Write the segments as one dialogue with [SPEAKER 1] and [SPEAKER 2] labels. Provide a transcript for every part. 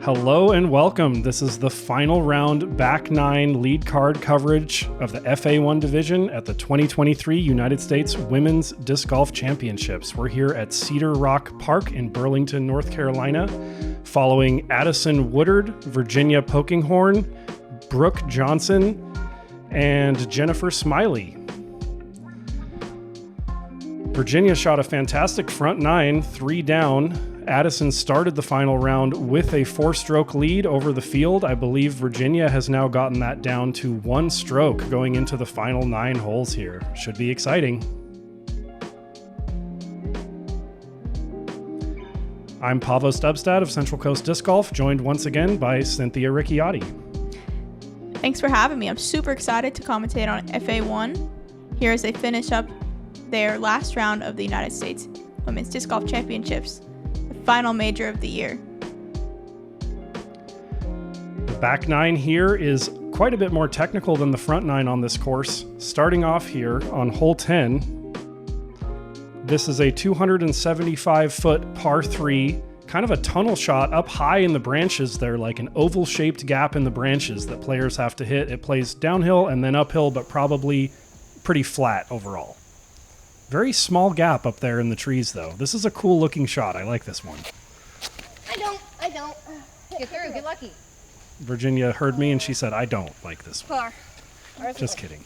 [SPEAKER 1] Hello and welcome. This is the final round back nine lead card coverage of the FA1 division at the 2023 United States Women's Disc Golf Championships. We're here at Cedarock Park in Burlington, North Carolina, following Addison Woodard, Virginia Polkinghorne, Brook Johnson, and Jennifer Smiley. Virginia shot a fantastic front nine, 3 down. Addison started the final round with a 4-stroke lead over the field. I believe Virginia has now gotten that down to 1 stroke going into the final 9 holes here. Should be exciting. I'm Paavo Stubstad of Central Coast Disc Golf, joined once again by Cynthia Ricciotti.
[SPEAKER 2] Thanks for having me. I'm super excited to commentate on FA1 here as they finish up their last round of the United States Women's Disc Golf Championships, the final major of the year.
[SPEAKER 1] The back nine here is quite a bit more technical than the front nine on this course. Starting off here on hole 10, this is a 275-foot par 3, kind of a tunnel shot up high in the branches there, like an oval-shaped gap in the branches that players have to hit. It plays downhill and then uphill, but probably pretty flat overall. Very small gap up there in the trees, though. This is a cool-looking shot. I like this one.
[SPEAKER 3] I don't.
[SPEAKER 4] Get through. Get lucky.
[SPEAKER 1] Virginia heard me, and she said, I don't like this one.
[SPEAKER 3] Par.
[SPEAKER 1] Just kidding.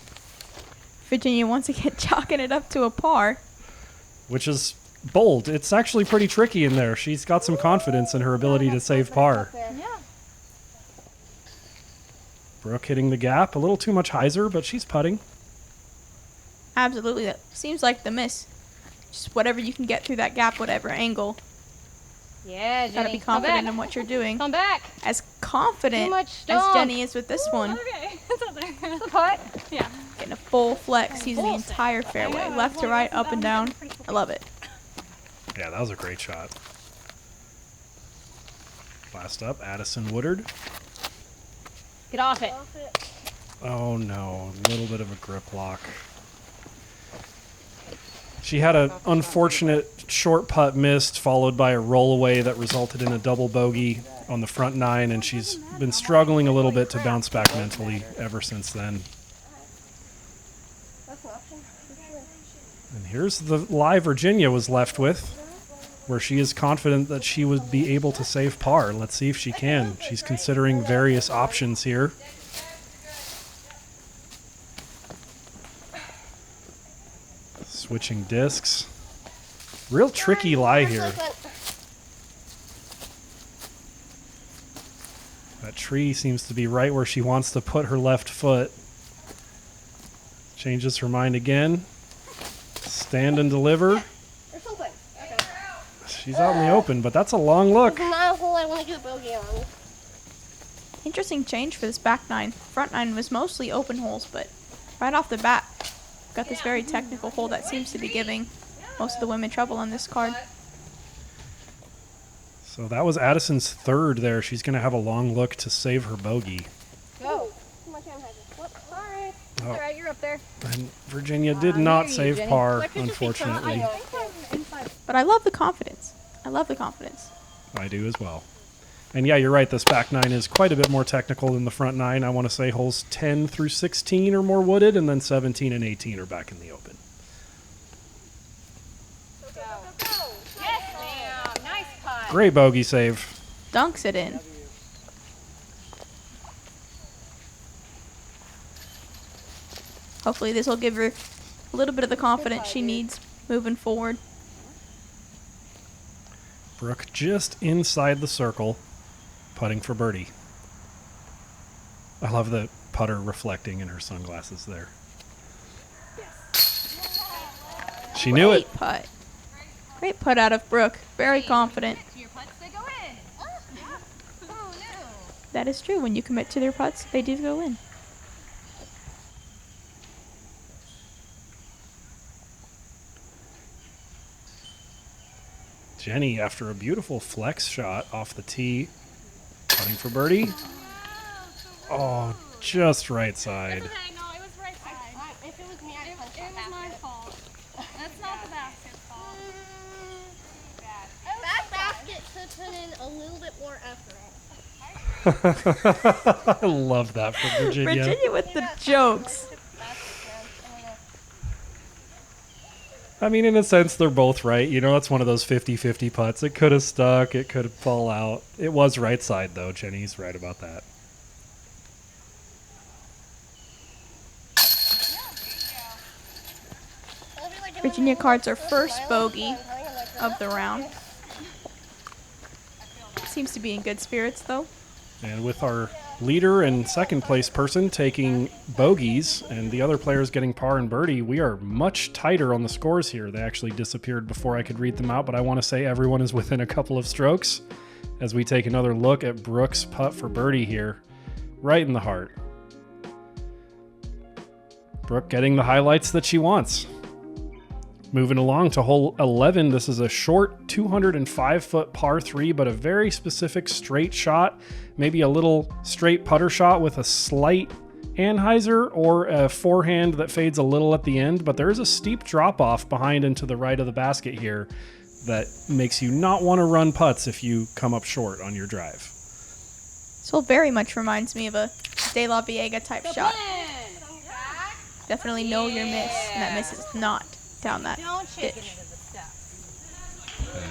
[SPEAKER 2] Virginia once again chalking it up to a par.
[SPEAKER 1] Which is bold. It's actually pretty tricky in there. She's got some confidence in her ability to save par.
[SPEAKER 4] Yeah.
[SPEAKER 1] Brook hitting the gap. A little too much hyzer, but she's putting.
[SPEAKER 2] Absolutely. That seems like the miss. Just whatever you can get through that gap, whatever angle.
[SPEAKER 4] Yeah, Jenny.
[SPEAKER 2] Gotta be confident in what you're doing.
[SPEAKER 4] Come back.
[SPEAKER 2] As confident
[SPEAKER 4] Too much
[SPEAKER 2] as
[SPEAKER 4] stomp.
[SPEAKER 2] Jenny is with this one.
[SPEAKER 4] Okay. It's up there. It's the putt. Yeah.
[SPEAKER 2] Getting a full flex, using the entire fairway, left to right, up and down. I love it.
[SPEAKER 1] Yeah, that was a great shot. Last up, Addison Woodard.
[SPEAKER 4] Get off it.
[SPEAKER 1] Oh no, a little bit of a grip lock. She had an unfortunate short putt missed, followed by a rollaway that resulted in a double bogey on the front nine, and she's been struggling a little bit to bounce back mentally ever since then. And here's the lie Virginia was left with, where she is confident that she would be able to save par. Let's see if she can. She's considering various options here. Switching discs. Real tricky lie here. That tree seems to be right where she wants to put her left foot. Changes her mind again. Stand and deliver. She's out in the open, but that's a long look.
[SPEAKER 3] It's not a hole I want to get a bogey on.
[SPEAKER 2] Interesting change for this back nine. Front nine was mostly open holes, but right off the bat, got this very technical hole that seems to be giving most of the women trouble on this card.
[SPEAKER 1] So that was Addison's third there. She's going to have a long look to save her bogey.
[SPEAKER 4] Go.
[SPEAKER 3] Sorry.
[SPEAKER 4] All right, you're up there.
[SPEAKER 1] And Virginia did not
[SPEAKER 4] you,
[SPEAKER 1] save
[SPEAKER 4] Jenny.
[SPEAKER 1] par, unfortunately.
[SPEAKER 2] But I love the confidence. I love the confidence.
[SPEAKER 1] I do as well. And yeah, you're right. This back nine is quite a bit more technical than the front nine. I want to say holes 10 through 16 are more wooded, and then 17 and 18 are back in the open.
[SPEAKER 4] Go. Yes, ma'am. Nice putt.
[SPEAKER 1] Great bogey save.
[SPEAKER 2] Dunks it in. Hopefully this will give her a little bit of the confidence she needs moving forward.
[SPEAKER 1] Brook just inside the circle, putting for birdie. I love the putter reflecting in her sunglasses there. She knew it.
[SPEAKER 2] Great putt. Great putt out of Brook. Very confident.
[SPEAKER 4] Your putts, they go in. Oh, no.
[SPEAKER 2] That is true. When you commit to their putts, they do go in.
[SPEAKER 1] Jenny, after a beautiful flex shot off the tee, putting for birdie. Oh, just right side.
[SPEAKER 4] No, it was right side.
[SPEAKER 3] If it was me, I'd punch
[SPEAKER 4] It was my fault. That's not the basket's fault.
[SPEAKER 3] That basket could put in a little bit more effort.
[SPEAKER 1] I love that from Virginia.
[SPEAKER 2] Virginia with the jokes.
[SPEAKER 1] I mean, in a sense, they're both right. You know, it's one of those 50-50 putts. It could have stuck. It could have fall out. It was right side, though. Jenny's right about that.
[SPEAKER 2] Virginia cards her first bogey of the round. Seems to be in good spirits, though.
[SPEAKER 1] And with our leader and second place person taking bogeys and the other players getting par and birdie, we are much tighter on the scores here. They actually disappeared before I could read them out, but I want to say everyone is within a couple of strokes as we take another look at Brook's putt for birdie here, right in the heart. Brook getting the highlights that she wants. Moving along to hole 11, this is a short 205-foot par 3, but a very specific straight shot, maybe a little straight putter shot with a slight anhyzer or a forehand that fades a little at the end, but there is a steep drop-off behind and to the right of the basket here that makes you not want to run putts if you come up short on your drive.
[SPEAKER 2] This hole very much reminds me of a De La Viega type shot. Definitely know your miss, and that miss is not down that ditch.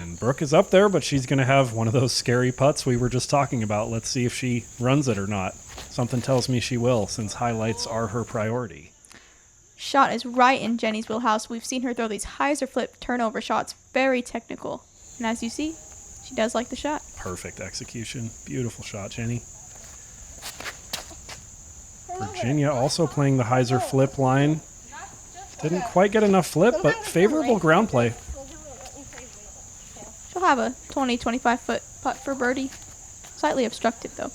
[SPEAKER 1] And Brook is up there, but she's going to have one of those scary putts we were just talking about. Let's see if she runs it or not. Something tells me she will, since highlights are her priority.
[SPEAKER 2] Shot is right in Jenny's wheelhouse. We've seen her throw these hyzer flip turnover shots, very technical. And as you see, she does like the shot.
[SPEAKER 1] Perfect execution. Beautiful shot, Jenny. Virginia also playing the hyzer flip line. Didn't quite get enough flip, but favorable ground play.
[SPEAKER 2] She'll have a 20-25 foot putt for birdie. Slightly obstructed, though.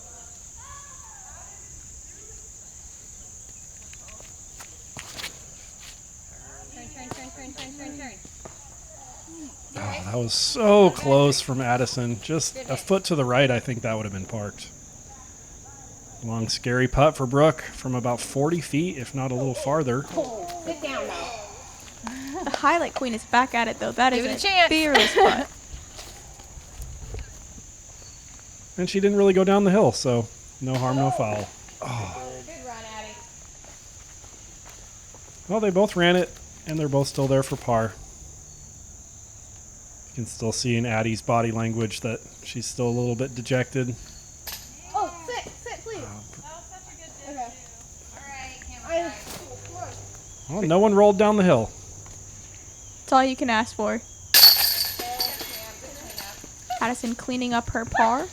[SPEAKER 1] Oh, that was so close from Addison. Just a foot to the right, I think that would have been parked. Long, scary putt for Brook from about 40 feet, if not a little farther.
[SPEAKER 3] Sit down now.
[SPEAKER 2] The highlight queen is back at it, though. That
[SPEAKER 4] Give
[SPEAKER 2] is
[SPEAKER 4] it a
[SPEAKER 2] a
[SPEAKER 4] chance.
[SPEAKER 2] fearless putt.
[SPEAKER 1] And she didn't really go down the hill, so no harm, no foul.
[SPEAKER 4] Good run, Addie.
[SPEAKER 1] Well, they both ran it, and they're both still there for par. You can still see in Addie's body language that she's still a little bit dejected.
[SPEAKER 3] Oh, sit, please.
[SPEAKER 4] That was such a good day.
[SPEAKER 3] Okay.
[SPEAKER 4] All right, camera guy.
[SPEAKER 3] Come on.
[SPEAKER 1] Well, no one rolled down the hill.
[SPEAKER 2] That's all you can ask for. Addison cleaning up her par.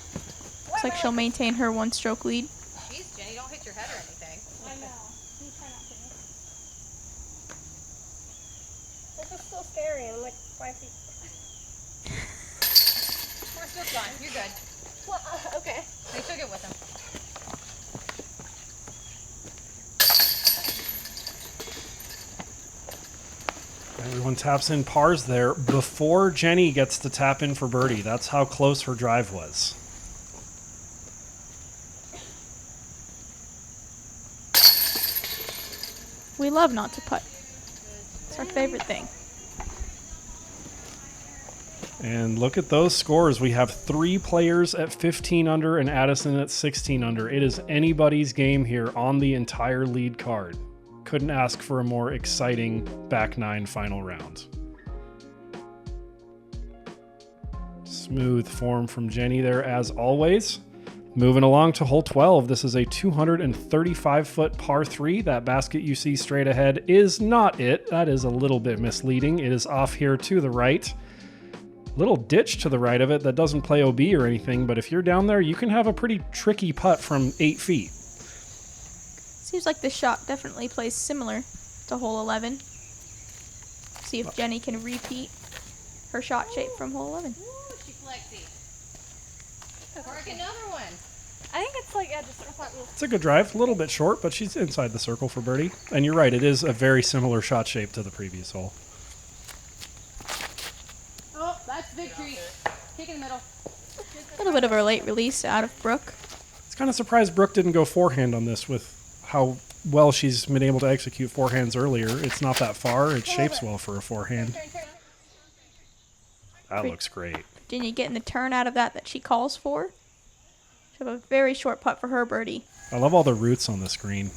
[SPEAKER 2] Looks like she'll maintain her one-stroke lead.
[SPEAKER 4] Jeez, Jenny, don't hit your head or anything.
[SPEAKER 3] I know. You try not to. This is so scary. I'm like 5 feet.
[SPEAKER 4] We're still fine. You're good.
[SPEAKER 3] Well, okay.
[SPEAKER 4] They took it with them.
[SPEAKER 1] Everyone taps in pars there before Jenny gets to tap in for birdie. That's how close her drive was.
[SPEAKER 2] We love not to putt. It's our favorite thing.
[SPEAKER 1] And look at those scores. We have 3 players at 15 under and Addison at 16 under. It is anybody's game here on the entire lead card. Couldn't ask for a more exciting back 9 final round. Smooth form from Jenny there as always. Moving along to hole 12. This is a 235-foot par 3. That basket you see straight ahead is not it. That is a little bit misleading. It is off here to the right. Little ditch to the right of it that doesn't play OB or anything, but if you're down there, you can have a pretty tricky putt from 8 feet.
[SPEAKER 2] Seems like this shot definitely plays similar to hole 11. See if Jenny can repeat her shot shape from hole 11.
[SPEAKER 4] Ooh, she flexy. Park another one.
[SPEAKER 3] I think it's like, just
[SPEAKER 1] It's a good drive, a little bit short, but she's inside the circle for birdie. And you're right, it is a very similar shot shape to the previous hole.
[SPEAKER 4] Oh, that's victory. Kick in the middle.
[SPEAKER 2] A little bit of a late release out of Brook.
[SPEAKER 1] It's kind of surprised Brook didn't go forehand on this with how well she's been able to execute forehands earlier. It's not that far. It shapes well for a forehand. That looks great.
[SPEAKER 2] Virginia getting the turn out of that she calls for. Should have a very short putt for her birdie.
[SPEAKER 1] I love all the roots on this green.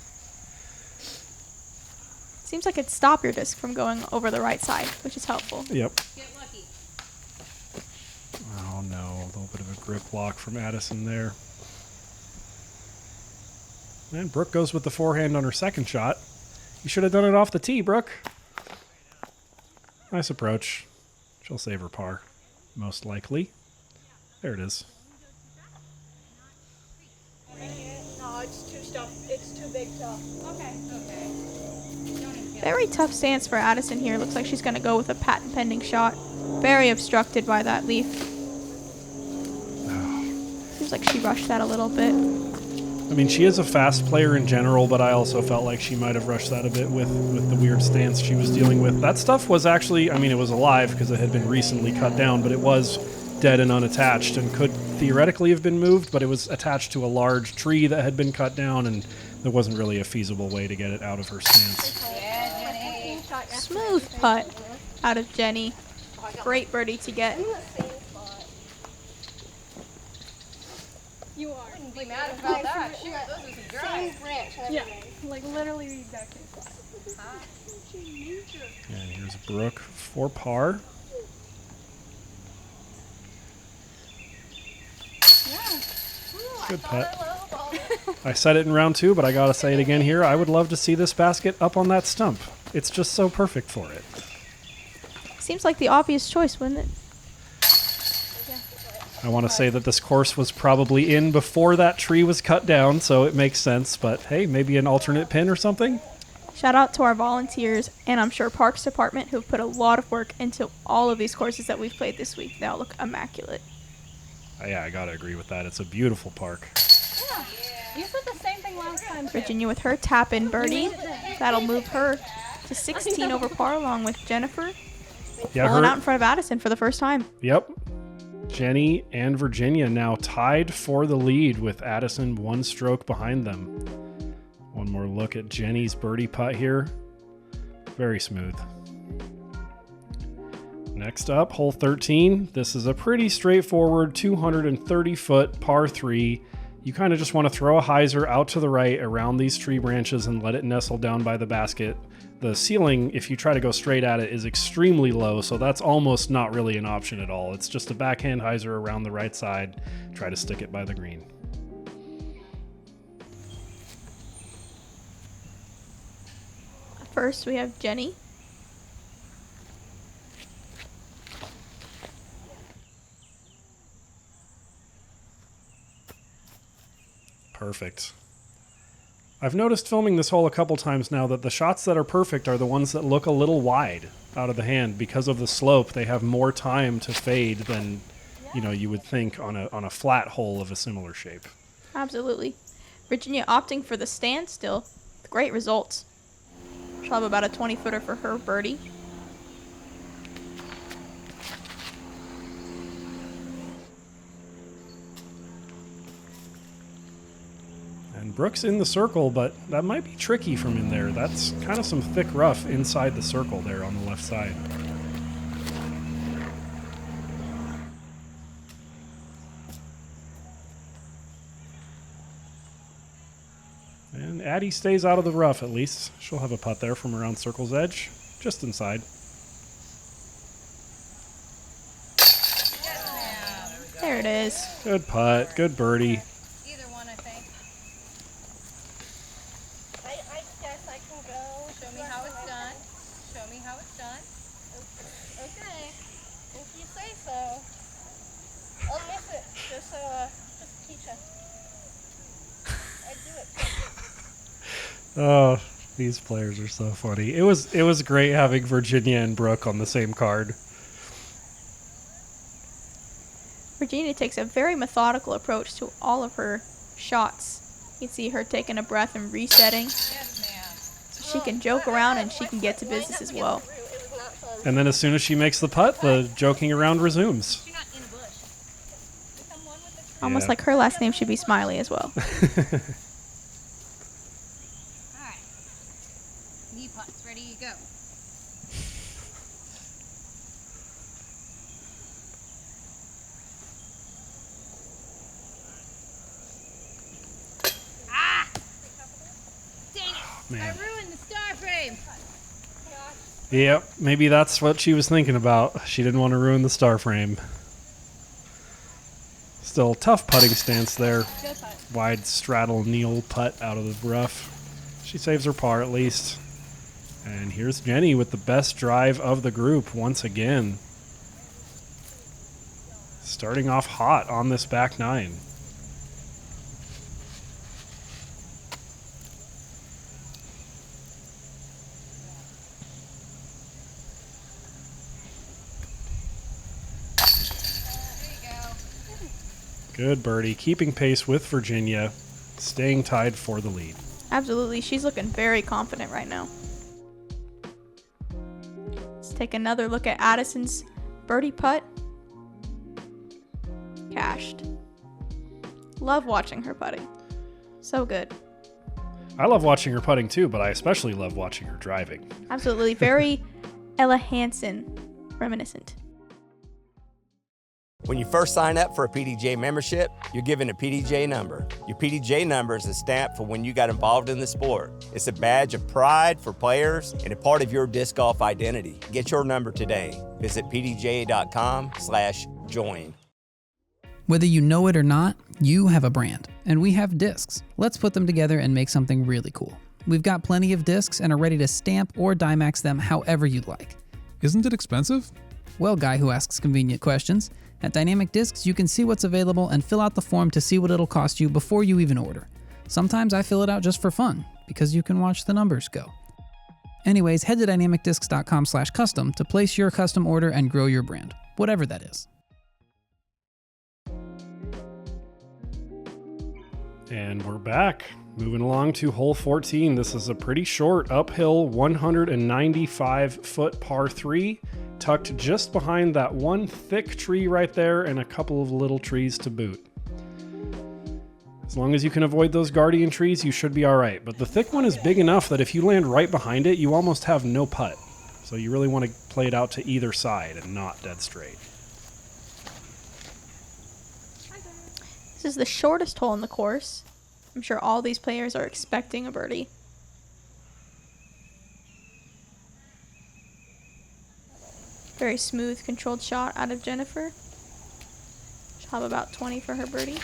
[SPEAKER 2] Seems like it'd stop your disc from going over the right side, which is helpful.
[SPEAKER 1] Yep.
[SPEAKER 4] Get lucky.
[SPEAKER 1] Oh no, a little bit of a grip block from Addison there. And Brook goes with the forehand on her second shot. You should have done it off the tee, Brook. Nice approach. She'll save her par, most likely. There it is.
[SPEAKER 3] No, it's too stuff. It's too big stuff.
[SPEAKER 4] Okay.
[SPEAKER 2] Very tough stance for Addison here. Looks like she's going to go with a patent pending shot. Very obstructed by that leaf. Seems like she rushed that a little bit.
[SPEAKER 1] I mean, she is a fast player in general, but I also felt like she might have rushed that a bit with the weird stance she was dealing with. That stuff was actually, I mean, it was alive because it had been recently cut down, but it was dead and unattached and could theoretically have been moved, but it was attached to a large tree that had been cut down, and there wasn't really a feasible way to get it out of her stance.
[SPEAKER 2] Smooth putt out of Jenny. Great birdie to get.
[SPEAKER 3] You are.
[SPEAKER 4] Be mad about that. Shoot, those are some dry.
[SPEAKER 3] Same branch.
[SPEAKER 5] Yeah, like literally the exact same spot.
[SPEAKER 1] And here's Brook for par. Good putt. I said it in round 2, but I gotta say it again here. I would love to see this basket up on that stump. It's just so perfect for it.
[SPEAKER 2] Seems like the obvious choice, wouldn't it?
[SPEAKER 1] I want to say that this course was probably in before that tree was cut down, so it makes sense. But hey, maybe an alternate pin or something?
[SPEAKER 2] Shout out to our volunteers and I'm sure Parks Department who've put a lot of work into all of these courses that we've played this week. They all look immaculate.
[SPEAKER 1] Yeah, I gotta agree with that. It's a beautiful park.
[SPEAKER 5] Yeah. You said the same thing last time.
[SPEAKER 2] Virginia with her tap-in birdie. That'll move her to 16 over par along with Jennifer.
[SPEAKER 1] Yeah,
[SPEAKER 2] Pulling out in front of Addison for the first time.
[SPEAKER 1] Yep. Jenny and Virginia now tied for the lead with Addison 1 stroke behind them. One more look at Jenny's birdie putt here. Very smooth. Next up, hole 13. This is a pretty straightforward 230-foot par 3. You kind of just want to throw a hyzer out to the right around these tree branches and let it nestle down by the basket. The ceiling, if you try to go straight at it, is extremely low, so that's almost not really an option at all. It's just a backhand hyzer around the right side. Try to stick it by the green.
[SPEAKER 2] First, we have Jenny.
[SPEAKER 1] Perfect. I've noticed filming this hole a couple times now that the shots that are perfect are the ones that look a little wide out of the hand because of the slope. They have more time to fade than you would think on a flat hole of a similar shape.
[SPEAKER 2] Absolutely. Virginia opting for the standstill. Great results. She'll have about a 20-footer for her birdie.
[SPEAKER 1] And Brook's in the circle, but that might be tricky from in there. That's kind of some thick rough inside the circle there on the left side. And Addie stays out of the rough at least. She'll have a putt there from around circle's edge, just inside.
[SPEAKER 2] There it is.
[SPEAKER 1] Good putt, good birdie.
[SPEAKER 4] Either one, I think.
[SPEAKER 3] I guess I can go.
[SPEAKER 4] Show me how it's done. Show me how it's done.
[SPEAKER 3] Okay. If you say so. I'll miss it. Just teach us. I do it perfect.
[SPEAKER 1] Oh, these players are so funny. It was great having Virginia and Brook on the same card.
[SPEAKER 2] Virginia takes a very methodical approach to all of her shots. You can see her taking a breath and resetting.
[SPEAKER 4] Yes, ma'am.
[SPEAKER 2] So she can joke around and she can get to business as well.
[SPEAKER 3] It was not fun.
[SPEAKER 1] And then as soon as she makes the putt, the joking around resumes.
[SPEAKER 4] You're not in a bush. Become one with the tree.
[SPEAKER 2] Almost
[SPEAKER 1] Yeah.
[SPEAKER 2] like her last name should be Smiley as well.
[SPEAKER 4] All right. Knee putts. Ready, you go.
[SPEAKER 1] Man.
[SPEAKER 4] I ruined the star frame.
[SPEAKER 1] Yep, maybe that's what she was thinking about. She didn't want to ruin the star frame. Still tough putting stance there.
[SPEAKER 5] Good putt.
[SPEAKER 1] Wide straddle kneel putt out of the rough. She saves her par at least. And here's Jenny with the best drive of the group once again. Starting off hot on this back nine. Good birdie, keeping pace with Virginia, staying tied for the lead.
[SPEAKER 2] Absolutely. She's looking very confident right now. Let's take another look at Addison's birdie putt. Cashed. Love watching her putting. So good.
[SPEAKER 1] I love watching her putting too, but I especially love watching her driving.
[SPEAKER 2] Absolutely. Very Ella Hansen reminiscent.
[SPEAKER 6] When you first sign up for a PDGA membership, you're given a PDGA number. Your PDGA number is a stamp for when you got involved in the sport. It's a badge of pride for players and a part of your disc golf identity. Get your number today. Visit pdga.com/join.
[SPEAKER 7] Whether you know it or not, you have a brand, and we have discs. Let's put them together and make something really cool. We've got plenty of discs and are ready to stamp or Dimax them however you'd like.
[SPEAKER 8] Isn't it expensive?
[SPEAKER 7] Well, guy who asks convenient questions, at Dynamic Discs you can see what's available and fill out the form to see what it'll cost you before you even order. Sometimes I fill it out just for fun, because you can watch the numbers go. Anyways, head to dynamicdiscs.com/custom to place your custom order and grow your brand, whatever that is.
[SPEAKER 1] And we're back. Moving along to hole 14. This is a pretty short uphill 195-foot par 3, tucked just behind that one thick tree right there and a couple of little trees to boot. As long as you can avoid those guardian trees, you should be all right. But the thick one is big enough that if you land right behind it, you almost have no putt. So you really want to play it out to either side and not dead straight.
[SPEAKER 2] This is the shortest hole in the course. I'm sure all these players are expecting a birdie. Very smooth, controlled shot out of Jennifer. She'll have about 20 for her birdie.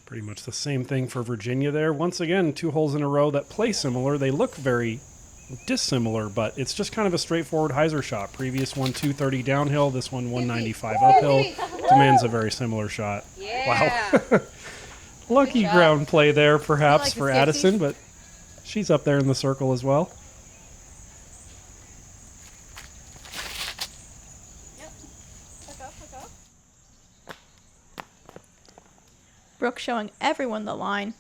[SPEAKER 1] Pretty much the same thing for Virginia there. Once again, 2 holes in a row that play similar. They look very dissimilar, but it's just kind of a straightforward hyzer shot. Previous one 230 downhill, this one 195 uphill. Demands a very similar shot.
[SPEAKER 4] Yeah.
[SPEAKER 1] Wow. Lucky
[SPEAKER 4] Good job.
[SPEAKER 1] ground play there perhaps
[SPEAKER 4] like the
[SPEAKER 1] for
[SPEAKER 4] 60s.
[SPEAKER 1] Addison, but she's up there in the circle as well.
[SPEAKER 2] Brook showing everyone the line.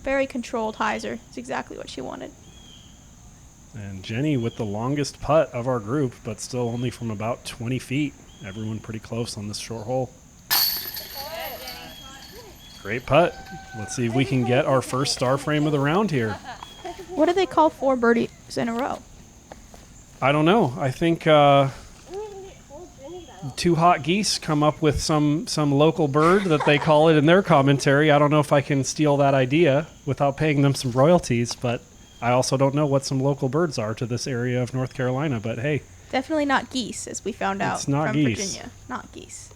[SPEAKER 2] Very controlled hyzer. It's exactly what she wanted.
[SPEAKER 1] And Jenny with the longest putt of our group, but still only from about 20 feet. Everyone pretty close on this short hole. Great putt. Let's see if we can get our first star frame of the round here.
[SPEAKER 2] What do they call 4 birdies in a row?
[SPEAKER 1] I don't know. I think Two Hot Geese come up with some local bird that they call it in their commentary. I don't know if I can steal that idea without paying them some royalties, but I also don't know what some local birds are to this area of North Carolina, but hey.
[SPEAKER 2] Definitely not geese, as we found out
[SPEAKER 1] It's not
[SPEAKER 2] from
[SPEAKER 1] geese.
[SPEAKER 2] Virginia. Not geese.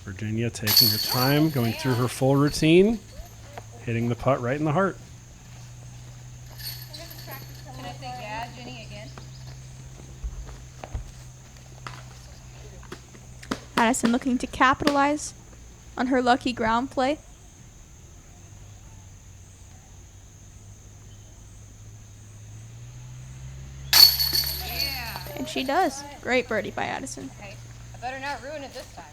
[SPEAKER 1] Virginia taking her time, going through her full routine, hitting the putt right in the heart.
[SPEAKER 4] Can I say yeah, Jenny, again?
[SPEAKER 2] Addison looking to capitalize on her lucky ground play.
[SPEAKER 4] Yeah.
[SPEAKER 2] And she does. Great birdie by Addison.
[SPEAKER 4] Hey, I better not ruin it this time.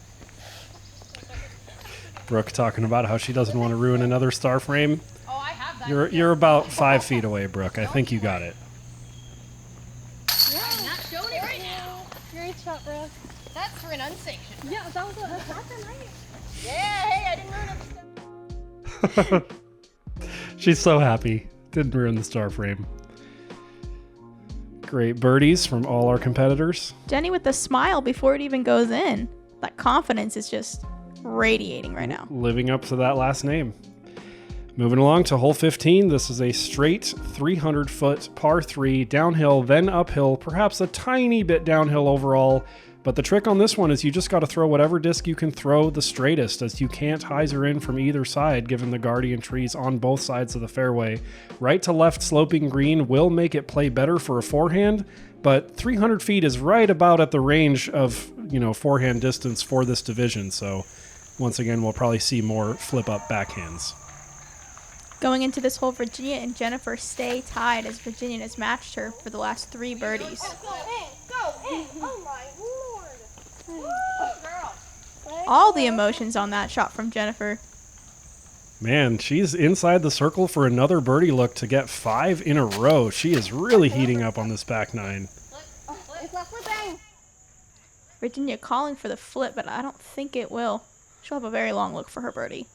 [SPEAKER 1] Brooke talking about how she doesn't want to ruin another star frame.
[SPEAKER 4] Oh, I have that.
[SPEAKER 1] You're about 5 feet away, Brooke. I think you got it.
[SPEAKER 4] I'm not showing it right now.
[SPEAKER 5] Great shot, bro.
[SPEAKER 4] That's for an unsanctioned.
[SPEAKER 5] Yeah, that was a shot right.
[SPEAKER 4] Yeah, hey, I didn't ruin it.
[SPEAKER 1] She's so happy. Didn't ruin the star frame. Great birdies from all our competitors.
[SPEAKER 2] Jenny with the smile before it even goes in. That confidence is just radiating right now.
[SPEAKER 1] Living up to that last name. Moving along to hole 15. This is a straight 300-foot par 3, downhill, then uphill, perhaps a tiny bit downhill overall. But the trick on this one is you just got to throw whatever disc you can throw the straightest, as you can't hyzer in from either side given the guardian trees on both sides of the fairway. Right to left sloping green will make it play better for a forehand, but 300 feet is right about at the range of, forehand distance for this division. So once again, we'll probably see more flip up backhands.
[SPEAKER 2] Going into this hole, Virginia and Jennifer stay tied as Virginia has matched her for the last 3 birdies.
[SPEAKER 3] Go in, go in. Oh my lord. Girl.
[SPEAKER 2] All the emotions on that shot from Jennifer.
[SPEAKER 1] Man, she's inside the circle for another birdie look to get 5 in a row. She is really heating up on this back 9.
[SPEAKER 3] It's not flipping.
[SPEAKER 2] Virginia calling for the flip, but I don't think it will. She'll have a very long look for her birdie.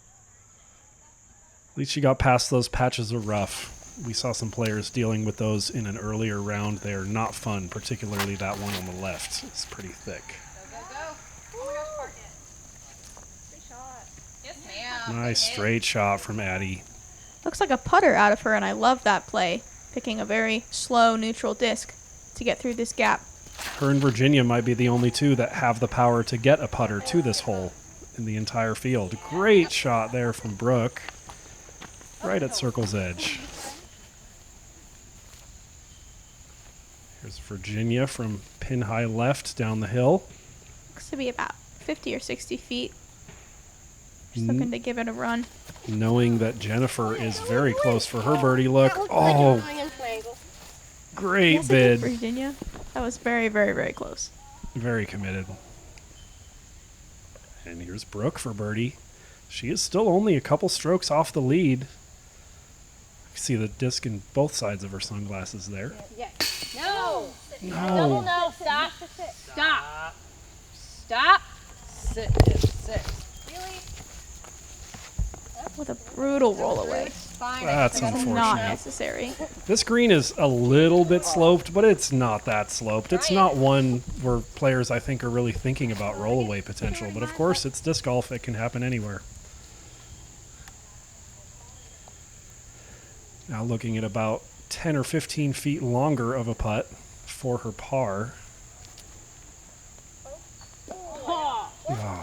[SPEAKER 1] At least she got past those patches of rough. We saw some players dealing with those in an earlier round. They are not fun, particularly that one on the left. It's pretty thick.
[SPEAKER 4] Go, go, go. Oh my gosh, park it.
[SPEAKER 3] Good shot.
[SPEAKER 4] Yes, ma'am.
[SPEAKER 1] Nice straight shot from Addie.
[SPEAKER 2] Looks like a putter out of her, and I love that play. Picking a very slow, neutral disc to get through this gap.
[SPEAKER 1] Her and Virginia might be the only two that have the power to get a putter to this hole in the entire field. Great shot there from Brook. Right at circle's edge. Here's Virginia from pin high left down the hill.
[SPEAKER 2] Looks to be about 50 or 60 feet. Just looking to give it a run.
[SPEAKER 1] Knowing that Jennifer is very close for her birdie look.
[SPEAKER 3] That looks
[SPEAKER 1] Oh,
[SPEAKER 3] like an angle.
[SPEAKER 1] great
[SPEAKER 2] Yes, it did,
[SPEAKER 1] bid.
[SPEAKER 2] Virginia. That was very, very, very close.
[SPEAKER 1] Very committed. And here's Brooke for birdie. She is still only a couple strokes off the lead. You see the disc in both sides of her sunglasses there.
[SPEAKER 4] Yes. No.
[SPEAKER 1] No.
[SPEAKER 4] No. Stop. Stop. Stop. Sit. Sit. Really?
[SPEAKER 2] With a brutal roll away.
[SPEAKER 4] Fine.
[SPEAKER 1] That's
[SPEAKER 2] That's not
[SPEAKER 1] unfortunate.
[SPEAKER 2] necessary.
[SPEAKER 1] This green is a little bit sloped, but it's not that sloped. It's not one where players, I think, are really thinking about roll-away potential. But of course, it's disc golf. It can happen anywhere. Now looking at about 10 or 15 feet longer of a putt for her par.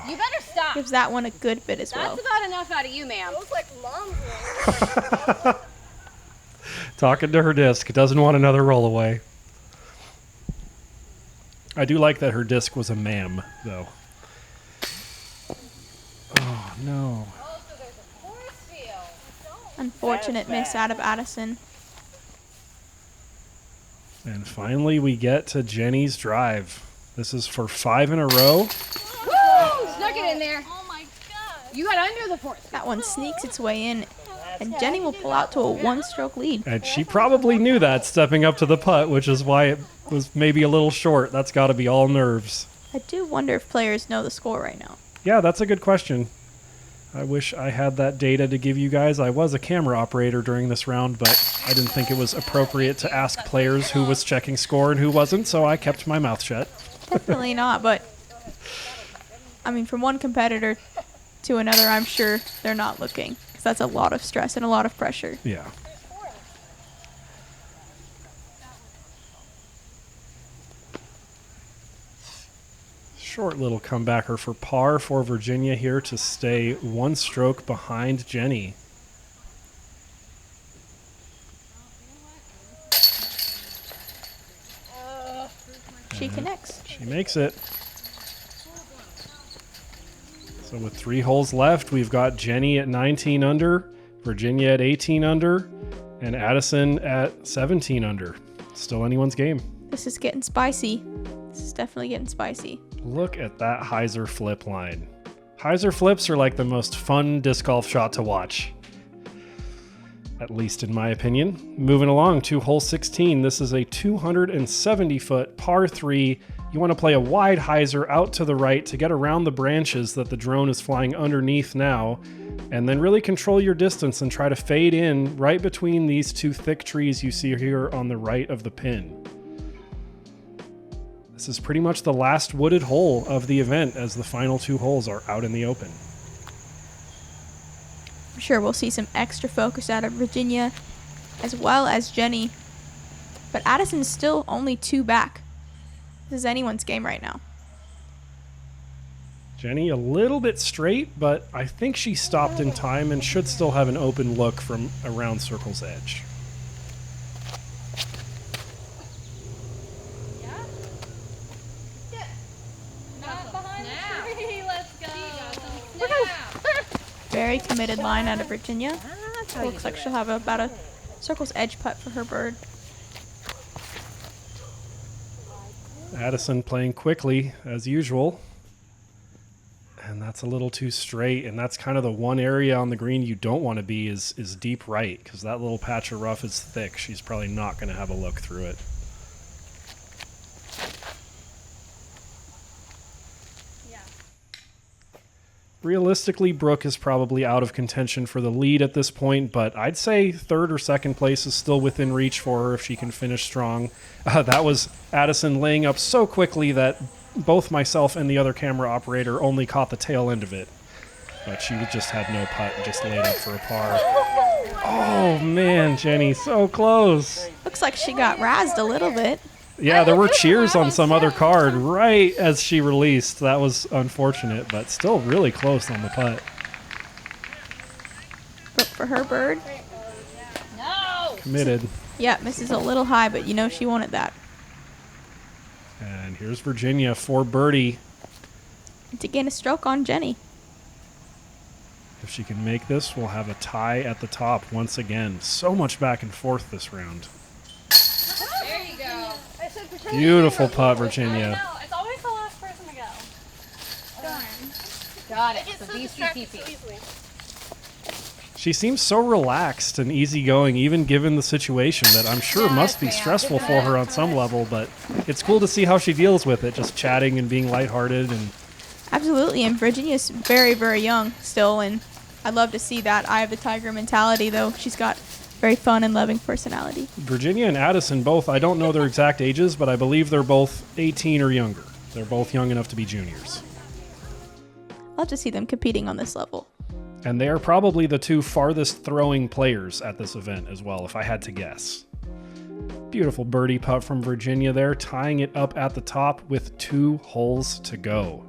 [SPEAKER 4] You better stop.
[SPEAKER 2] Gives that one a good bit as well.
[SPEAKER 4] That's about enough out of you, ma'am.
[SPEAKER 3] It looks like mom's ring.
[SPEAKER 1] Talking to her disc. Doesn't want another roll-away. I do like that her disc was a ma'am, though. Oh, no.
[SPEAKER 4] Oh, so there's a force field.
[SPEAKER 2] Unfortunate miss out of Addison.
[SPEAKER 1] And finally, we get to Jenny's drive. This is for 5 in a row.
[SPEAKER 4] Woo! Snuck it in there.
[SPEAKER 3] Oh my god.
[SPEAKER 4] You got under the force.
[SPEAKER 2] That one sneaks its way in, and Jenny will pull out to a 1-stroke lead.
[SPEAKER 1] And she probably knew that stepping up to the putt, which is why it was maybe a little short. That's got to be all nerves.
[SPEAKER 2] I do wonder if players know the score right now.
[SPEAKER 1] Yeah, that's a good question. I wish I had that data to give you guys. I was a camera operator during this round, but I didn't think it was appropriate to ask players who was checking score and who wasn't, so I kept my mouth shut.
[SPEAKER 2] Definitely not, but I mean, from one competitor to another, I'm sure they're not looking, because that's a lot of stress and a lot of pressure.
[SPEAKER 1] Yeah. Short little comebacker for par for Virginia here to stay 1 stroke behind Jenny.
[SPEAKER 2] She connects.
[SPEAKER 1] She makes it. So with 3 holes left, we've got Jenny at 19 under, Virginia at 18 under, and Addison at 17 under. Still anyone's game.
[SPEAKER 2] This is getting spicy. This is definitely getting spicy.
[SPEAKER 1] Look at that hyzer flip line. Hyzer flips are like the most fun disc golf shot to watch. At least in my opinion. Moving along to hole 16. This is a 270-foot par 3. You want to play a wide hyzer out to the right to get around the branches that the drone is flying underneath now, and then really control your distance and try to fade in right between these 2 thick trees you see here on the right of the pin. This is pretty much the last wooded hole of the event as the final 2 holes are out in the open.
[SPEAKER 2] I'm sure we'll see some extra focus out of Virginia as well as Jenny. But Addison's still only 2 back. This is anyone's game right now.
[SPEAKER 1] Jenny a little bit straight, but I think she stopped in time and should still have an open look from around circle's edge.
[SPEAKER 4] Not behind the tree. Let's go.
[SPEAKER 2] Very committed line out of Virginia. Looks like she'll have about a circle's edge putt for her bird.
[SPEAKER 1] Addison playing quickly as usual. And that's a little too straight, and that's kind of the one area on the green you don't want to be is deep right, because that little patch of rough is thick. She's probably not going to have a look through it.
[SPEAKER 4] Yeah.
[SPEAKER 1] Realistically, Brook is probably out of contention for the lead at this point, but I'd say 3rd or 2nd place is still within reach for her if she can finish strong. That was Addison laying up so quickly that both myself and the other camera operator only caught the tail end of it. But she just had no putt and just laid up for a par. Oh, man, Jenny, so close.
[SPEAKER 2] Looks like she got razzed a little bit.
[SPEAKER 1] Yeah, there were cheers on some other card right as she released. That was unfortunate, but still really close on the putt.
[SPEAKER 2] Brook for her bird.
[SPEAKER 4] No.
[SPEAKER 1] Committed.
[SPEAKER 2] Yeah, misses a little high, but you know she wanted that.
[SPEAKER 1] And here's Virginia for birdie.
[SPEAKER 2] To gain a stroke on Jenny.
[SPEAKER 1] If she can make this, we'll have a tie at the top once again. So much back and forth this round.
[SPEAKER 4] There you go.
[SPEAKER 3] I said pretend
[SPEAKER 1] Beautiful putt,
[SPEAKER 4] I
[SPEAKER 1] Virginia.
[SPEAKER 4] know. It's always the last person to go. Darn. Got it.
[SPEAKER 3] Get
[SPEAKER 4] The
[SPEAKER 3] so distracted so
[SPEAKER 4] BCTP.
[SPEAKER 3] easily.
[SPEAKER 1] She seems so relaxed and easygoing, even given the situation, that I'm sure must be stressful for her on some level, but it's cool to see how she deals with it, just chatting and being lighthearted. And
[SPEAKER 2] Absolutely, and Virginia's very, very young still, and I'd love to see that eye of the tiger mentality, though. She's got very fun and loving personality.
[SPEAKER 1] Virginia and Addison both, I don't know their exact ages, but I believe they're both 18 or younger. They're both young enough to be juniors.
[SPEAKER 2] I'll love to see them competing on this level.
[SPEAKER 1] And they are probably the 2 farthest throwing players at this event as well, if I had to guess. Beautiful birdie putt from Virginia there, tying it up at the top with 2 holes to go.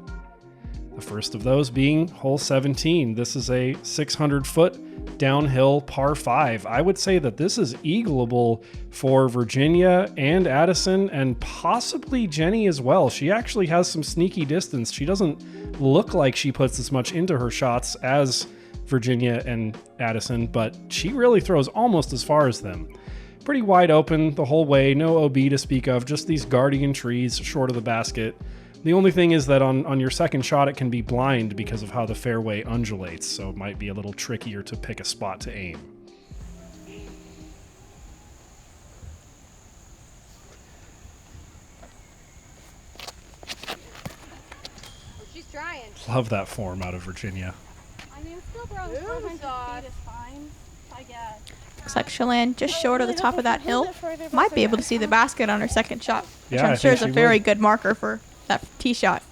[SPEAKER 1] The first of those being hole 17. This is a 600-foot downhill par 5. I would say that this is eagleable for Virginia and Addison and possibly Jenny as well. She actually has some sneaky distance. She doesn't look like she puts as much into her shots as Virginia and Addison, but she really throws almost as far as them. Pretty wide open the whole way, no OB to speak of, just these guardian trees short of the basket. The only thing is that on your second shot it can be blind because of how the fairway undulates, so it might be a little trickier to pick a spot to aim.
[SPEAKER 3] She's trying.
[SPEAKER 1] Love that form out of Virginia.
[SPEAKER 4] I mean, still around 400 feet is fine, I guess.
[SPEAKER 2] Looks like she'll land just short of the top of that hill. Might be able to see the basket on her second shot, which
[SPEAKER 1] Yeah, I
[SPEAKER 2] I'm sure
[SPEAKER 1] think
[SPEAKER 2] is a
[SPEAKER 1] she
[SPEAKER 2] very
[SPEAKER 1] would.
[SPEAKER 2] good marker for that tee shot.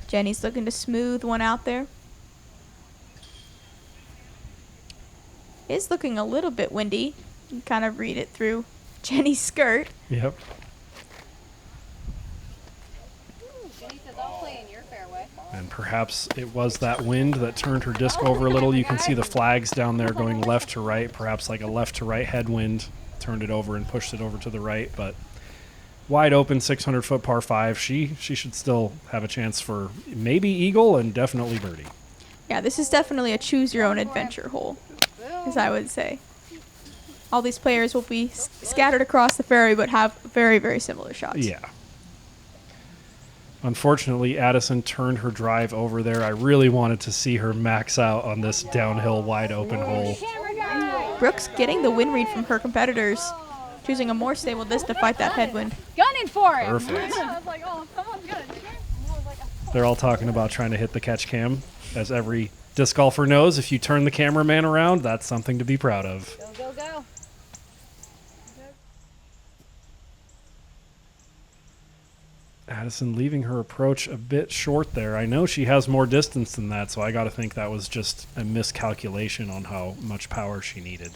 [SPEAKER 2] Jenny's looking to smooth one out there. It's looking a little bit windy. You can kind of read it through Jenny's skirt.
[SPEAKER 1] Yep.
[SPEAKER 4] Jenny says, I'll play in your fairway.
[SPEAKER 1] And perhaps it was that wind that turned her disc over a little. You can see the flags down there going left to right, perhaps like a left to right headwind turned it over and pushed it over to the right. But wide open 600-foot par 5. She should still have a chance for maybe eagle and definitely birdie.
[SPEAKER 2] Yeah, this is definitely a choose-your-own-adventure hole, as I would say. All these players will be scattered across the fairway but have very, very similar shots.
[SPEAKER 1] Yeah. Unfortunately, Addison turned her drive over there. I really wanted to see her max out on this downhill wide open hole.
[SPEAKER 2] Brooks getting the win read from her competitors, choosing a more stable disc to fight that headwind.
[SPEAKER 4] Gunning for it.
[SPEAKER 1] Perfect.
[SPEAKER 4] I was like, oh, someone's gonna do it.
[SPEAKER 1] They're all talking about trying to hit the catch cam. As every disc golfer knows, if you turn the cameraman around, that's something to be proud of.
[SPEAKER 4] Go, go, go.
[SPEAKER 1] Addison leaving her approach a bit short there. I know she has more distance than that, so I got to think that was just a miscalculation on how much power she needed.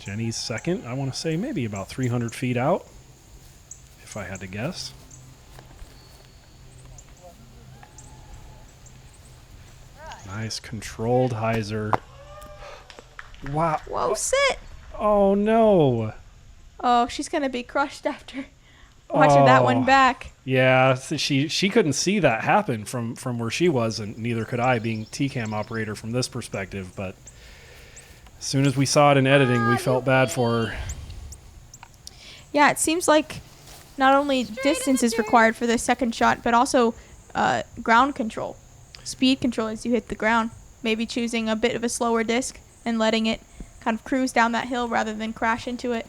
[SPEAKER 1] Jenny's second, I want to say maybe about 300 feet out, if I had to guess. Nice controlled hyzer. Wow.
[SPEAKER 2] Whoa, sit!
[SPEAKER 1] Oh, no.
[SPEAKER 2] Oh, she's going to be crushed after watching that one back.
[SPEAKER 1] Yeah, she couldn't see that happen from where she was, and neither could I, being TCAM operator from this perspective. But as soon as we saw it in editing, we felt bad for her.
[SPEAKER 2] Yeah, it seems like not only distance is required for this second shot, but also ground control, speed control as you hit the ground. Maybe choosing a bit of a slower disc and letting it kind of cruise down that hill rather than crash into it.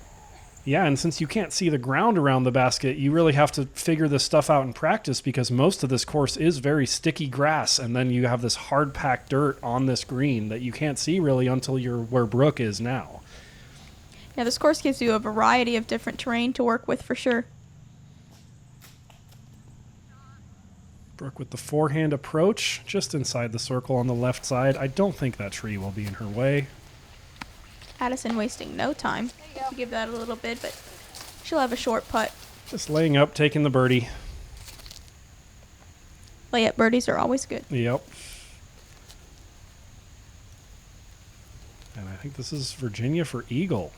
[SPEAKER 1] Yeah, and since you can't see the ground around the basket, you really have to figure this stuff out in practice, because most of this course is very sticky grass, and then you have this hard-packed dirt on this green that you can't see really until you're where Brook is now.
[SPEAKER 2] Yeah, this course gives you a variety of different terrain to work with for sure.
[SPEAKER 1] Brook with the forehand approach, just inside the circle on the left side. I don't think that tree will be in her way.
[SPEAKER 2] Addison wasting no time to give that a little bit, but she'll have a short putt.
[SPEAKER 1] Just laying up, taking the birdie.
[SPEAKER 2] Layup birdies are always good.
[SPEAKER 1] Yep. And I think this is Virginia for eagle.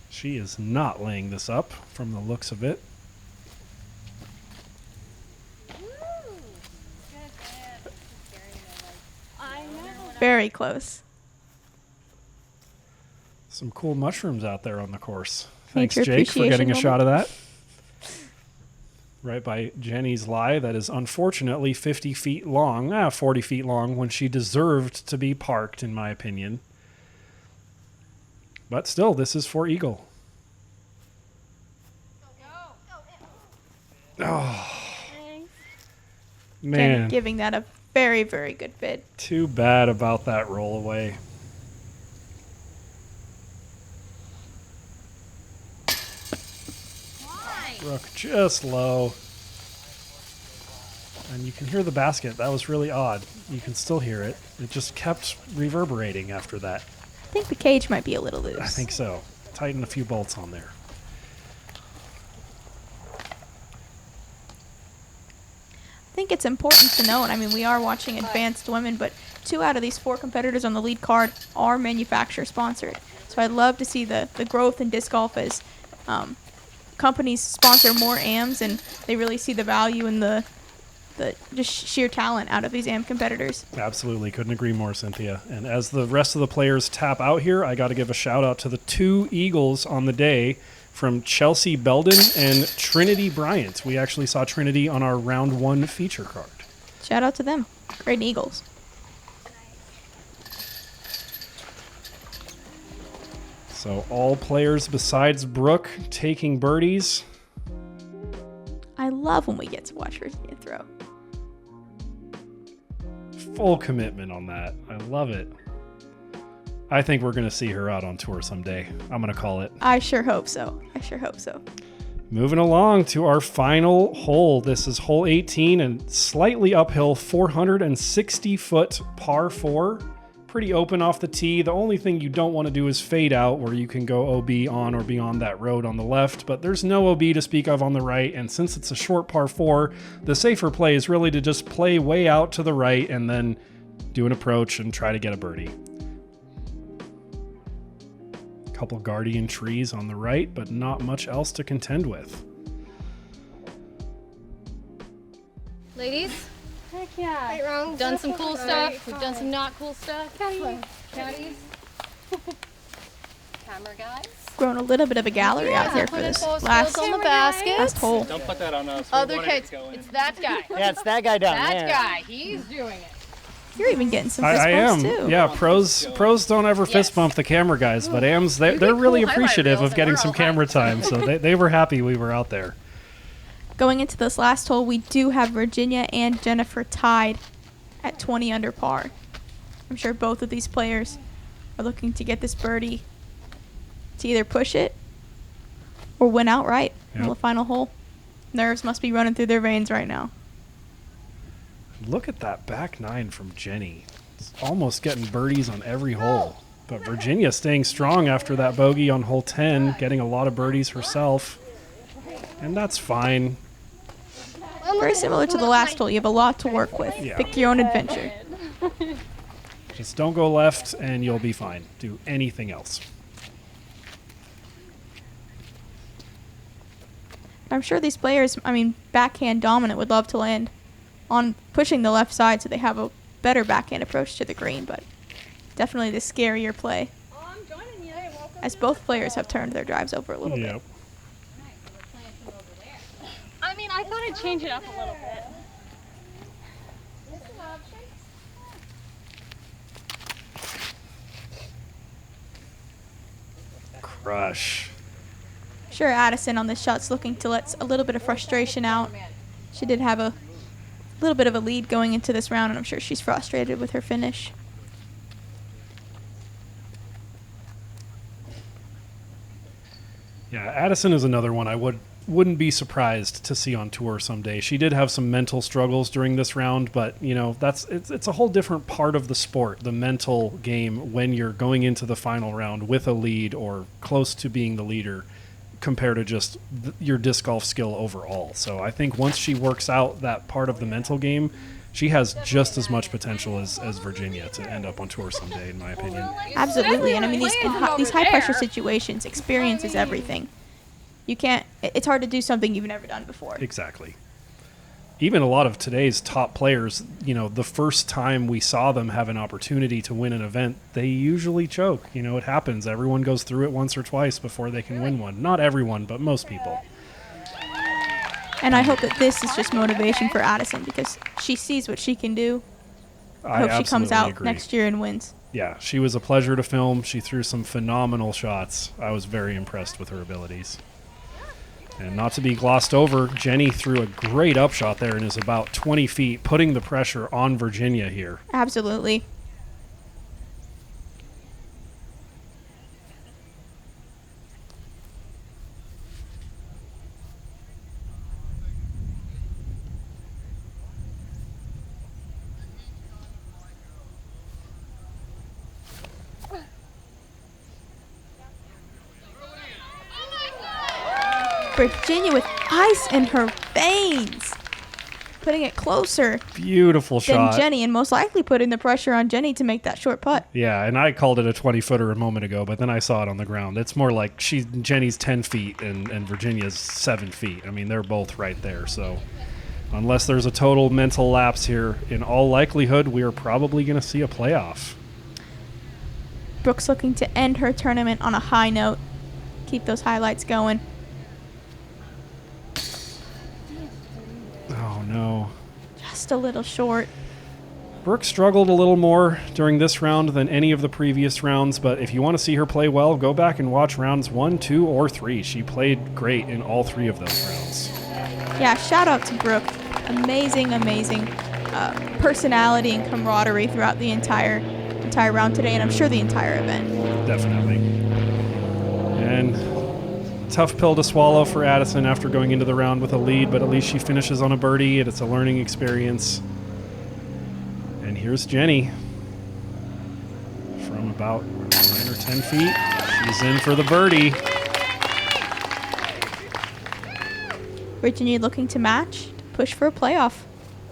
[SPEAKER 1] She is not laying this up from the looks of it.
[SPEAKER 2] Very close.
[SPEAKER 1] Some cool mushrooms out there on the course. Thanks,
[SPEAKER 2] Nature
[SPEAKER 1] Jake, for getting a
[SPEAKER 2] appreciation
[SPEAKER 1] shot of that. Right by Jenny's lie that is unfortunately 50 feet long, 40 feet long, when she deserved to be parked, in my opinion. But still, this is for eagle. Oh, man.
[SPEAKER 2] Again, giving that a very, very good bid.
[SPEAKER 1] Too bad about that roll away. Brook just low. And you can hear the basket. That was really odd. You can still hear it. It just kept reverberating after that.
[SPEAKER 2] I think the cage might be a little loose.
[SPEAKER 1] I think so. Tighten a few bolts on there.
[SPEAKER 2] I think it's important to note, I mean, we are watching advanced women, but 2 out of these 4 competitors on the lead card are manufacturer sponsored. So I'd love to see the growth in disc golf as companies sponsor more AMs, and they really see the value in the just sheer talent out of these AM competitors.
[SPEAKER 1] Absolutely. Couldn't agree more, Cynthia. And as the rest of the players tap out here, I got to give a shout out to the 2 Eagles on the day from Chelsea Belden and Trinity Bryant. We actually saw Trinity on our round 1 feature card.
[SPEAKER 2] Shout out to them. Great Eagles.
[SPEAKER 1] So all players besides Brook taking birdies.
[SPEAKER 2] I love when we get to watch Virginia throw.
[SPEAKER 1] Full commitment on that. I love it. I think we're going to see her out on tour someday. I'm going to call it.
[SPEAKER 2] I sure hope so. I sure hope so.
[SPEAKER 1] Moving along to our final hole. This is hole 18 and slightly uphill, 460-foot par 4. Pretty open off the tee. The only thing you don't want to do is fade out, where you can go OB on or beyond that road on the left, but there's no OB to speak of on the right, and since it's a short par 4, the safer play is really to just play way out to the right and then do an approach and try to get a birdie. Couple guardian trees on the right, but not much else to contend with.
[SPEAKER 4] Ladies,
[SPEAKER 5] Heck yeah.
[SPEAKER 3] Right, wrong.
[SPEAKER 4] done some cool
[SPEAKER 5] Right,
[SPEAKER 4] stuff. We've done some not cool stuff. Caddies. Camera guys.
[SPEAKER 2] Grown a little bit of a gallery out here for
[SPEAKER 4] Put
[SPEAKER 2] this
[SPEAKER 4] info
[SPEAKER 2] last
[SPEAKER 4] skills on the basket.
[SPEAKER 2] last hole.
[SPEAKER 8] Don't put that on us.
[SPEAKER 4] Other kids. It's that guy.
[SPEAKER 8] Yeah, it's that guy down
[SPEAKER 4] That
[SPEAKER 8] there.
[SPEAKER 4] guy. He's doing it.
[SPEAKER 2] You're even getting some fist
[SPEAKER 1] I am.
[SPEAKER 2] bumps too.
[SPEAKER 1] Yeah, pros don't ever fist bump the camera guys, but AMs, they're
[SPEAKER 4] get
[SPEAKER 1] really
[SPEAKER 4] cool highlight
[SPEAKER 1] appreciative
[SPEAKER 4] reels
[SPEAKER 1] of
[SPEAKER 4] and
[SPEAKER 1] getting
[SPEAKER 4] we're
[SPEAKER 1] some
[SPEAKER 4] all
[SPEAKER 1] camera
[SPEAKER 4] hyped.
[SPEAKER 1] time, so they were happy we were out there.
[SPEAKER 2] Going into this last hole, we do have Virginia and Jennifer tied at 20 under par. I'm sure both of these players are looking to get this birdie to either push it or win outright on
[SPEAKER 1] Yep.
[SPEAKER 2] the final hole. Nerves must be running through their veins right now.
[SPEAKER 1] Look at that back nine from Jenny. It's almost getting birdies on every hole. But Virginia staying strong after that bogey on hole 10, getting a lot of birdies herself. And that's fine.
[SPEAKER 2] Very similar to the last hole. You have a lot to work with.
[SPEAKER 1] Yeah.
[SPEAKER 2] Pick your own adventure.
[SPEAKER 1] Just don't go left and you'll be fine. Do anything else.
[SPEAKER 2] I'm sure these players, backhand dominant, would love to land on pushing the left side so they have a better backhand approach to the green, but definitely the scarier play,
[SPEAKER 4] Oh, I'm joining you.
[SPEAKER 2] as both players have turned their drives over a little bit.
[SPEAKER 1] Yep.
[SPEAKER 4] I mean, I thought I'd change it up a little bit.
[SPEAKER 1] Crush.
[SPEAKER 2] Sure, Addison on this shot's looking to let a little bit of frustration out. She did have a little bit of a lead going into this round, and I'm sure she's frustrated with her finish.
[SPEAKER 1] Yeah, Addison is another one I wouldn't be surprised to see on tour someday. She did have some mental struggles during this round, but it's a whole different part of the sport, the mental game, when you're going into the final round with a lead or close to being the leader, compared to just your disc golf skill overall. So I think once she works out that part of the mental game, she has just as much potential as Virginia to end up on tour someday, in my opinion.
[SPEAKER 2] Absolutely, and these high pressure situations, experience is everything. You can't. It's hard to do something you've never done before.
[SPEAKER 1] Exactly. Even a lot of today's top players, the first time we saw them have an opportunity to win an event, they usually choke. It happens. Everyone goes through it once or twice before they can win one. Not everyone, but most people.
[SPEAKER 2] And I hope that this is just motivation for Addison, because she sees what she can do. I hope she comes out next year and wins.
[SPEAKER 1] Yeah, she was a pleasure to film. She threw some phenomenal shots. I was very impressed with her abilities. And not to be glossed over, Jenny threw a great upshot there and is about 20 feet, putting the pressure on Virginia here.
[SPEAKER 2] Absolutely. Virginia with ice in her veins, putting it closer
[SPEAKER 1] Beautiful
[SPEAKER 2] than
[SPEAKER 1] shot.
[SPEAKER 2] Jenny, and most likely putting the pressure on Jenny to make that short putt.
[SPEAKER 1] Yeah, and I called it a 20-footer a moment ago, but then I saw it on the ground. It's more like Jenny's 10 feet and Virginia's 7 feet. They're both right there. So unless there's a total mental lapse here, in all likelihood, we are probably going to see a playoff.
[SPEAKER 2] Brook's looking to end her tournament on a high note. Keep those highlights going.
[SPEAKER 1] Oh, no.
[SPEAKER 2] Just a little short.
[SPEAKER 1] Brooke struggled a little more during this round than any of the previous rounds, but if you want to see her play well, go back and watch rounds 1, 2, or 3. She played great in all 3 of those rounds.
[SPEAKER 2] Yeah, shout out to Brook. Amazing personality and camaraderie throughout the entire round today, and I'm sure the entire event.
[SPEAKER 1] Definitely. And tough pill to swallow for Addison after going into the round with a lead, but at least she finishes on a birdie, and it's a learning experience. And here's Jenny from about 9 or 10 feet. She's in for the birdie.
[SPEAKER 2] Virginia looking to match, to push for a playoff.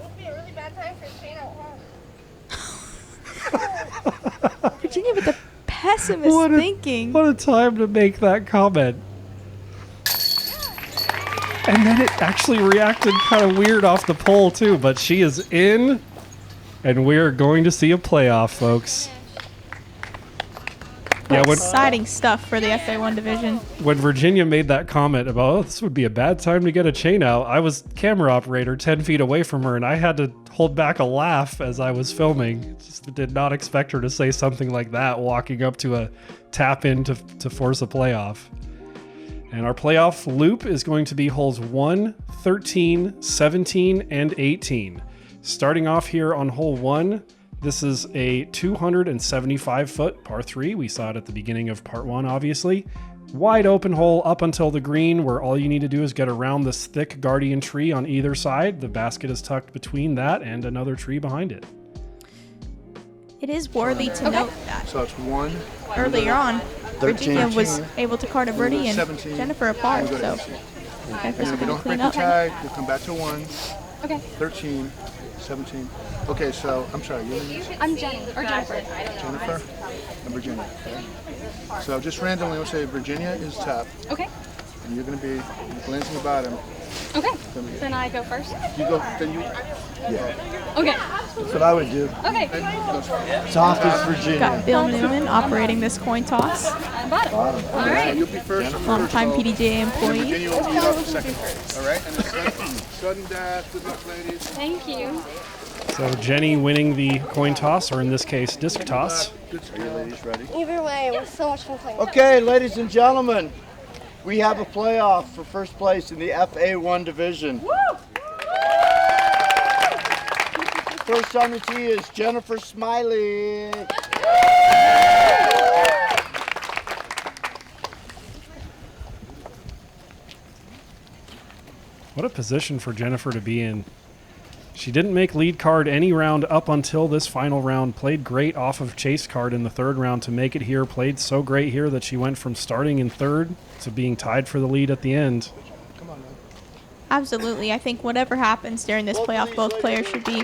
[SPEAKER 3] It would be a really bad time for Shane out home.
[SPEAKER 2] Virginia with the pessimist thinking.
[SPEAKER 1] What a time to make that comment. And then it actually reacted kind of weird off the pole too, but she is in, and we're going to see a playoff, folks. Yeah,
[SPEAKER 2] Exciting stuff for the FA1 division.
[SPEAKER 1] when Virginia made that comment about, oh, this would be a bad time to get a chain out, I was camera operator 10 feet away from her, and I had to hold back a laugh as I was filming. Just did not expect her to say something like that, walking up to a tap in to force a playoff. And our playoff loop is going to be holes 1, 13, 17, and 18. Starting off here on hole 1, this is a 275-foot par 3. We saw it at the beginning of part 1, obviously. Wide open hole up until the green, where all you need to do is get around this thick guardian tree on either side. The basket is tucked between that and another tree behind it.
[SPEAKER 2] It is worthy to note that
[SPEAKER 8] So it's 1.
[SPEAKER 2] earlier on,
[SPEAKER 8] 13,
[SPEAKER 2] Virginia was able to card a birdie and
[SPEAKER 8] 17,
[SPEAKER 2] Jennifer apart.
[SPEAKER 8] and we go to
[SPEAKER 2] So
[SPEAKER 8] 18.
[SPEAKER 2] Jennifer's
[SPEAKER 8] And if
[SPEAKER 2] going
[SPEAKER 8] we
[SPEAKER 2] to
[SPEAKER 8] don't
[SPEAKER 2] clean
[SPEAKER 8] break the
[SPEAKER 2] up.
[SPEAKER 8] tag, we'll come back to 1.
[SPEAKER 4] Okay.
[SPEAKER 8] 13, 17. Okay, so I'm sorry, your name is
[SPEAKER 4] I'm Jenny, or Jennifer.
[SPEAKER 8] Jennifer and Virginia. Okay. So just randomly, we'll say Virginia is top,
[SPEAKER 4] Okay.
[SPEAKER 8] and you're going to be glancing about him.
[SPEAKER 4] Okay. Then I go first?
[SPEAKER 8] You go, then you. Yeah.
[SPEAKER 4] Okay.
[SPEAKER 9] That's what I would do.
[SPEAKER 4] Okay.
[SPEAKER 9] Soft as Virginia.
[SPEAKER 2] Got Bill Newman operating this coin toss,
[SPEAKER 4] Bottom. All right.
[SPEAKER 8] You'll be first.
[SPEAKER 2] longtime PDGA employee.
[SPEAKER 8] Virginia will be up second. All right, and then sudden dash. Good luck, ladies.
[SPEAKER 4] Thank you.
[SPEAKER 1] So Jenny winning the coin toss, or in this case, disc toss.
[SPEAKER 8] Good skill. Ladies, ready?
[SPEAKER 3] Either way, it was so much fun playing.
[SPEAKER 9] Okay, ladies and gentlemen, we have a playoff for first place in the FA1 division. First on the tee is Jennifer Smiley.
[SPEAKER 1] What a position for Jennifer to be in. She didn't make lead card any round up until this final round. Played great off of chase card in the third round to make it here. Played so great here that she went from starting in third to being tied for the lead at the end.
[SPEAKER 2] Absolutely. I think whatever happens during this playoff, both players should be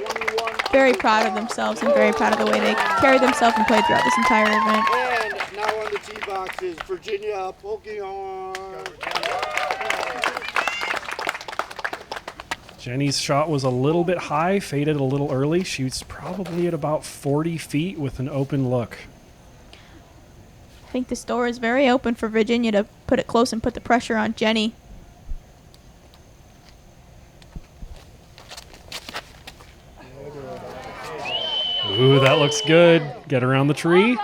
[SPEAKER 2] very proud of themselves and very proud of the way they carried themselves and played throughout this entire event.
[SPEAKER 9] And now on the tee box is Virginia Polkinghorne.
[SPEAKER 1] Jenny's shot was a little bit high, faded a little early. She's probably at about 40 feet with an open look.
[SPEAKER 2] I think this door is very open for Virginia to put it close and put the pressure on Jenny.
[SPEAKER 1] Ooh, that looks good. Get around the tree.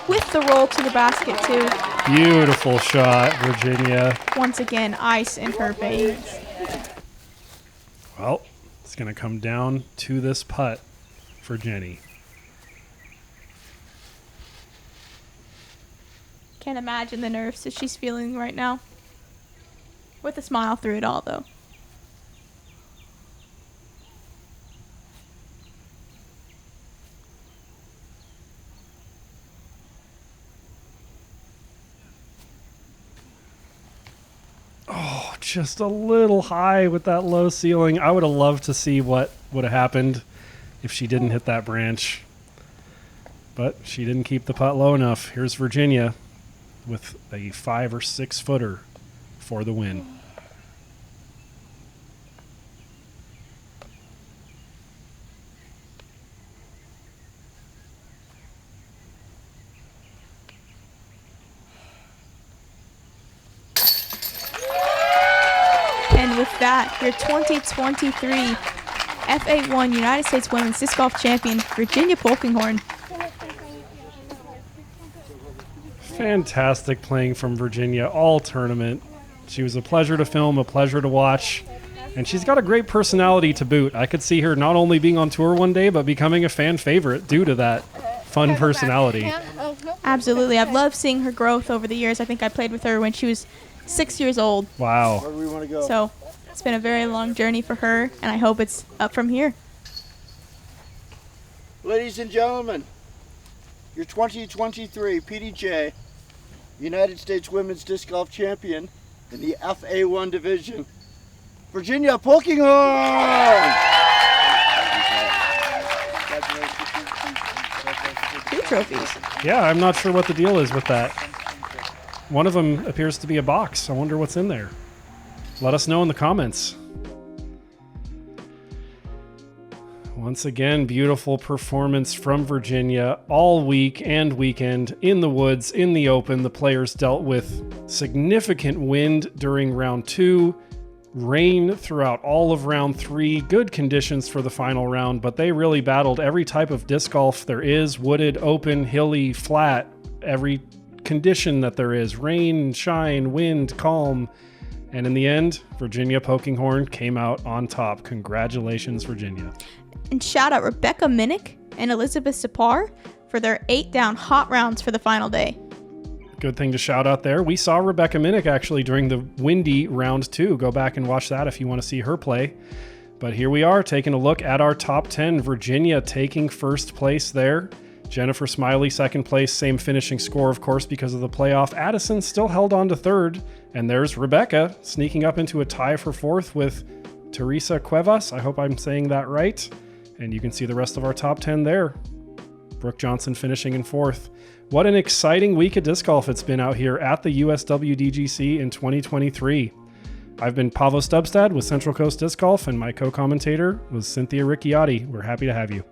[SPEAKER 2] With the roll to the basket, too.
[SPEAKER 1] Beautiful shot, Virginia.
[SPEAKER 2] Once again, ice in her veins.
[SPEAKER 1] Well, it's going to come down to this putt for Jenny.
[SPEAKER 2] Can't imagine the nerves that she's feeling right now. With a smile through it all, though.
[SPEAKER 1] Oh, just a little high with that low ceiling. I would have loved to see what would have happened if she didn't hit that branch. But she didn't keep the putt low enough. Here's Virginia with a 5 or 6 footer for the win.
[SPEAKER 2] And with that, your 2023 FA1 United States Women's Disc Golf Champion, Virginia Polkinghorne.
[SPEAKER 1] Fantastic playing from Virginia all tournament. She was a pleasure to film, a pleasure to watch, and she's got a great personality to boot. I could see her not only being on tour one day, but becoming a fan favorite due to that fun personality.
[SPEAKER 2] Absolutely. I've loved seeing her growth over the years. I think I played with her when she was 6 years old.
[SPEAKER 1] Wow.
[SPEAKER 9] Where do we want to go?
[SPEAKER 2] So it's been a very long journey for her, and I hope it's up from here.
[SPEAKER 9] Ladies and gentlemen, your 2023 PDGA United States Women's Disc Golf Champion in the FA1 division, Virginia Polkinghorne!
[SPEAKER 2] 2 trophies.
[SPEAKER 1] Yeah, I'm not sure what the deal is with that. One of them appears to be a box. I wonder what's in there. Let us know in the comments. Once again, beautiful performance from Virginia all week and weekend in the woods, in the open. The players dealt with significant wind during round 2, rain throughout all of round 3, good conditions for the final round, but they really battled every type of disc golf there is, wooded, open, hilly, flat, every condition that there is, rain, shine, wind, calm. And in the end, Virginia Polkinghorne came out on top. Congratulations, Virginia.
[SPEAKER 2] And shout out Rebecca Minnick and Elizabeth Sapar for their 8-down hot rounds for the final day.
[SPEAKER 1] Good thing to shout out there. We saw Rebecca Minnick actually during the windy round 2. Go back and watch that if you want to see her play. But here we are taking a look at our top 10. Virginia taking first place there. Jennifer Smiley second place, same finishing score, of course, because of the playoff. Addison still held on to third. And there's Rebecca sneaking up into a tie for fourth with Teresa Cuevas. I hope I'm saying that right. And you can see the rest of our top 10 there. Brooke Johnson finishing in fourth. What an exciting week of disc golf it's been out here at the USWDGC in 2023. I've been Paavo Stubstad with Central Coast Disc Golf, and my co-commentator was Cynthia Ricciotti. We're happy to have you.